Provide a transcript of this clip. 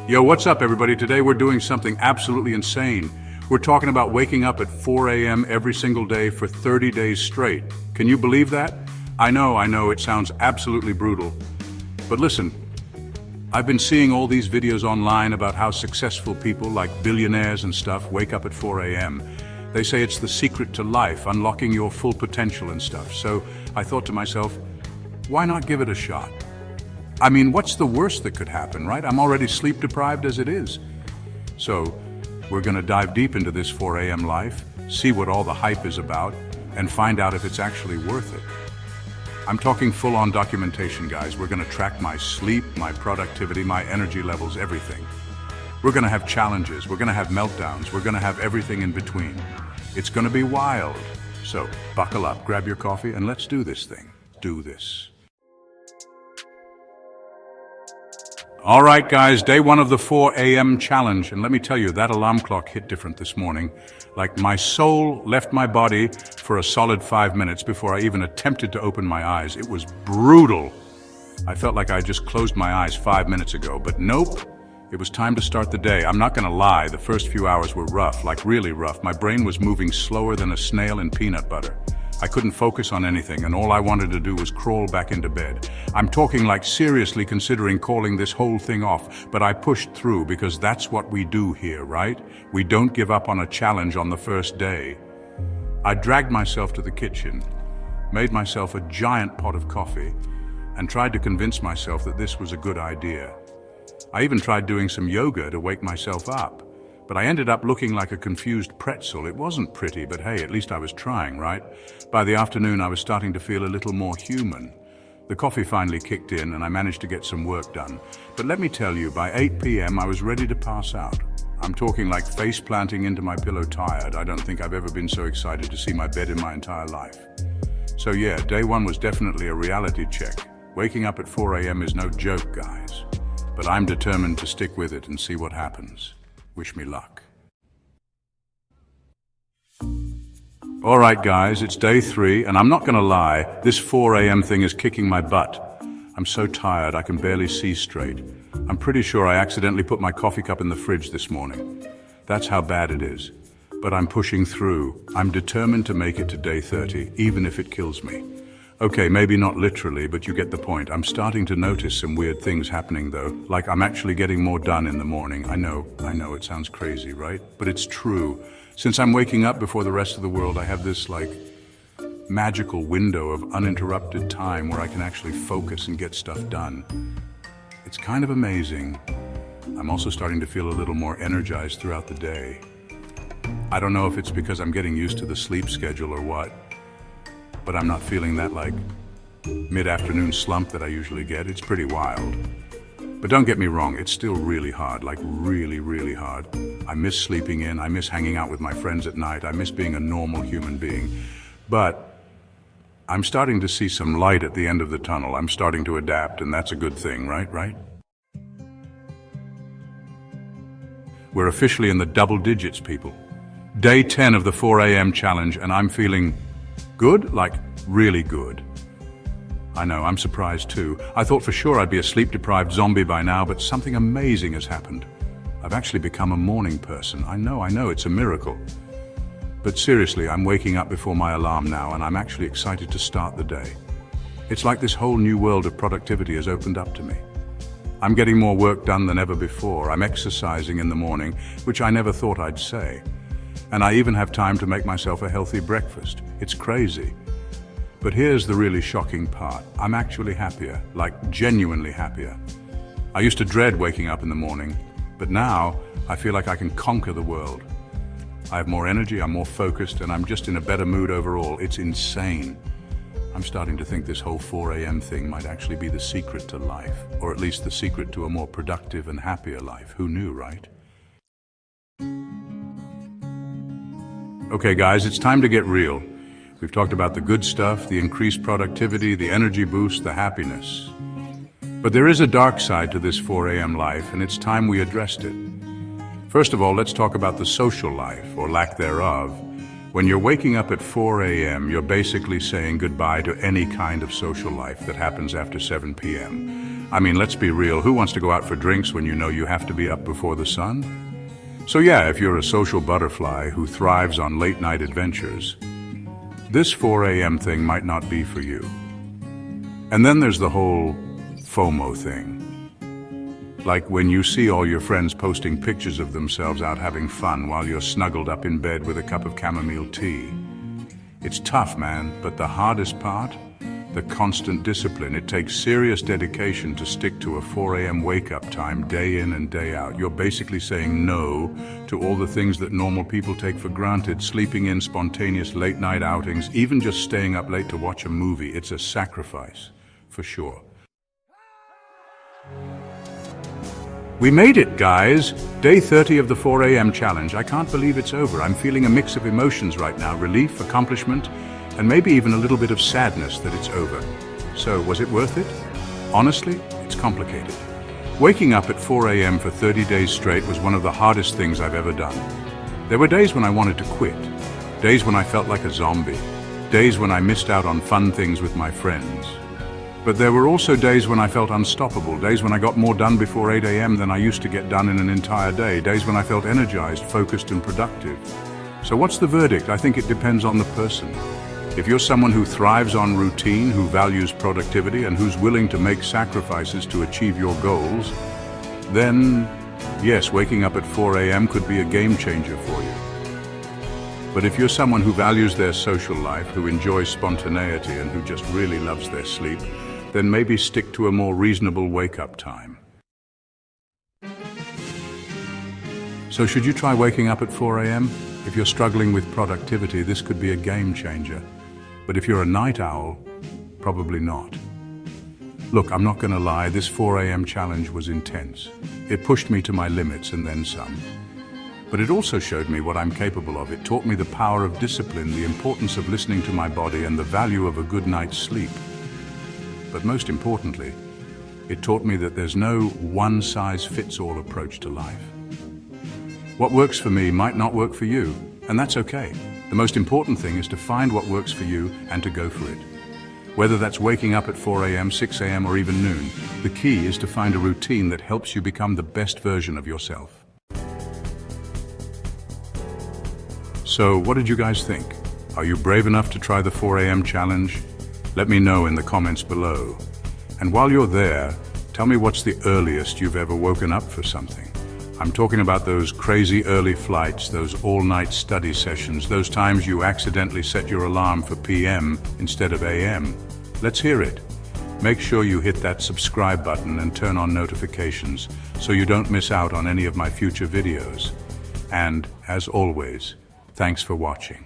Yo, what's up, everybody? Today we're doing something absolutely insane. We're talking about waking up at 4 a.m. every single day for 30 days straight. Can you believe that? I know, it sounds absolutely brutal. But listen, I've been seeing all these videos online about how successful people like billionaires and stuff wake up at 4 a.m. They say it's the secret to life, unlocking your full potential and stuff. So I thought to myself, why not give it a shot? I mean, what's the worst that could happen, right? I'm already sleep deprived as it is. So we're gonna dive deep into this 4 a.m. life, see what all the hype is about, and find out if it's actually worth it. I'm talking full-on documentation, guys. We're gonna track my sleep, my productivity, my energy levels, everything. We're gonna have challenges, we're gonna have meltdowns, we're gonna have everything in between. It's gonna be wild. So buckle up, grab your coffee, and let's do this thing. Do this. All right, guys, day one of the 4 a.m. challenge. And let me tell you, that alarm clock hit different this morning. Like my soul left my body for a solid 5 minutes before I even attempted to open my eyes. It was brutal. I felt like I just closed my eyes 5 minutes ago, but nope. It was time to start the day. I'm not gonna lie, the first few hours were rough, like really rough. My brain was moving slower than a snail in peanut butter. I couldn't focus on anything, and all I wanted to do was crawl back into bed. I'm talking like seriously considering calling this whole thing off, but I pushed through because that's what we do here, right? We don't give up on a challenge on the first day. I dragged myself to the kitchen, made myself a giant pot of coffee, and tried to convince myself that this was a good idea. I even tried doing some yoga to wake myself up, but I ended up looking like a confused pretzel. It wasn't pretty, but hey, at least I was trying, right? By the afternoon, I was starting to feel a little more human. The coffee finally kicked in and I managed to get some work done. But let me tell you, by 8 p.m., I was ready to pass out. I'm talking like face planting into my pillow tired. I don't think I've ever been so excited to see my bed in my entire life. So yeah, day one was definitely a reality check. Waking up at 4 a.m. is no joke, guys. But I'm determined to stick with it and see what happens. Wish me luck. All right, guys, it's day 3, and I'm not gonna lie, this 4 a.m. thing is kicking my butt. I'm so tired, I can barely see straight. I'm pretty sure I accidentally put my coffee cup in the fridge this morning. That's how bad it is. But I'm pushing through. I'm determined to make it to day 30, even if it kills me. Okay, maybe not literally, but you get the point. I'm starting to notice some weird things happening though. Like I'm actually getting more done in the morning. I know, it sounds crazy, right? But it's true. Since I'm waking up before the rest of the world, I have this like magical window of uninterrupted time where I can actually focus and get stuff done. It's kind of amazing. I'm also starting to feel a little more energized throughout the day. I don't know if it's because I'm getting used to the sleep schedule or what, but I'm not feeling that like mid-afternoon slump that I usually get. It's pretty wild. But don't get me wrong, it's still really hard, like really, really hard. I miss sleeping in, I miss hanging out with my friends at night, I miss being a normal human being. But I'm starting to see some light at the end of the tunnel. I'm starting to adapt, and that's a good thing, right? We're officially in the double digits, people. Day 10 of the 4 a.m. challenge, and I'm feeling good, like really good. I know, I'm surprised too. I thought for sure I'd be a sleep-deprived zombie by now, but something amazing has happened. I've actually become a morning person. I know, it's a miracle. But seriously, I'm waking up before my alarm now, and I'm actually excited to start the day. It's like this whole new world of productivity has opened up to me. I'm getting more work done than ever before. I'm exercising in the morning, which I never thought I'd say. And I even have time to make myself a healthy breakfast. It's crazy. But here's the really shocking part. I'm actually happier, like genuinely happier. I used to dread waking up in the morning, but now I feel like I can conquer the world. I have more energy, I'm more focused, and I'm just in a better mood overall. It's insane. I'm starting to think this whole 4 a.m. thing might actually be the secret to life, or at least the secret to a more productive and happier life. Who knew, right? Okay, guys, it's time to get real. We've talked about the good stuff, the increased productivity, the energy boost, the happiness. But there is a dark side to this 4 a.m. life, and it's time we addressed it. First of all, let's talk about the social life, or lack thereof. When you're waking up at 4 a.m., you're basically saying goodbye to any kind of social life that happens after 7 p.m. I mean, let's be real, who wants to go out for drinks when you know you have to be up before the sun? So yeah, if you're a social butterfly who thrives on late-night adventures, this 4 a.m. thing might not be for you. And then there's the whole FOMO thing. Like when you see all your friends posting pictures of themselves out having fun while you're snuggled up in bed with a cup of chamomile tea. It's tough, man, but the hardest part? The constant discipline. It takes serious dedication to stick to a 4 a.m. wake-up time day in and day out. You're basically saying no to all the things that normal people take for granted, sleeping in spontaneous late-night outings, even just staying up late to watch a movie. It's a sacrifice, for sure. We made it, guys! Day 30 of the 4 a.m. challenge. I can't believe it's over. I'm feeling a mix of emotions right now. Relief, accomplishment, and maybe even a little bit of sadness that it's over. So, was it worth it? Honestly, it's complicated. Waking up at 4 a.m. for 30 days straight was one of the hardest things I've ever done. There were days when I wanted to quit. Days when I felt like a zombie. Days when I missed out on fun things with my friends. But there were also days when I felt unstoppable, days when I got more done before 8 a.m. than I used to get done in an entire day, days when I felt energized, focused, and productive. So what's the verdict? I think it depends on the person. If you're someone who thrives on routine, who values productivity, and who's willing to make sacrifices to achieve your goals, then yes, waking up at 4 a.m. could be a game changer for you. But if you're someone who values their social life, who enjoys spontaneity, and who just really loves their sleep, then maybe stick to a more reasonable wake-up time. So should you try waking up at 4 a.m.? If you're struggling with productivity, this could be a game changer. But if you're a night owl, probably not. Look, I'm not going to lie, this 4 a.m. challenge was intense. It pushed me to my limits and then some. But it also showed me what I'm capable of. It taught me the power of discipline, the importance of listening to my body, and the value of a good night's sleep. But most importantly, it taught me that there's no one-size-fits-all approach to life. What works for me might not work for you, and that's okay. The most important thing is to find what works for you and to go for it. Whether that's waking up at 4 a.m., 6 a.m., or even noon, the key is to find a routine that helps you become the best version of yourself. So, what did you guys think? Are you brave enough to try the 4 a.m. challenge? Let me know in the comments below. And while you're there, tell me what's the earliest you've ever woken up for something. I'm talking about those crazy early flights, those all-night study sessions, those times you accidentally set your alarm for PM instead of AM. Let's hear it. Make sure you hit that subscribe button and turn on notifications so you don't miss out on any of my future videos. And, as always, thanks for watching.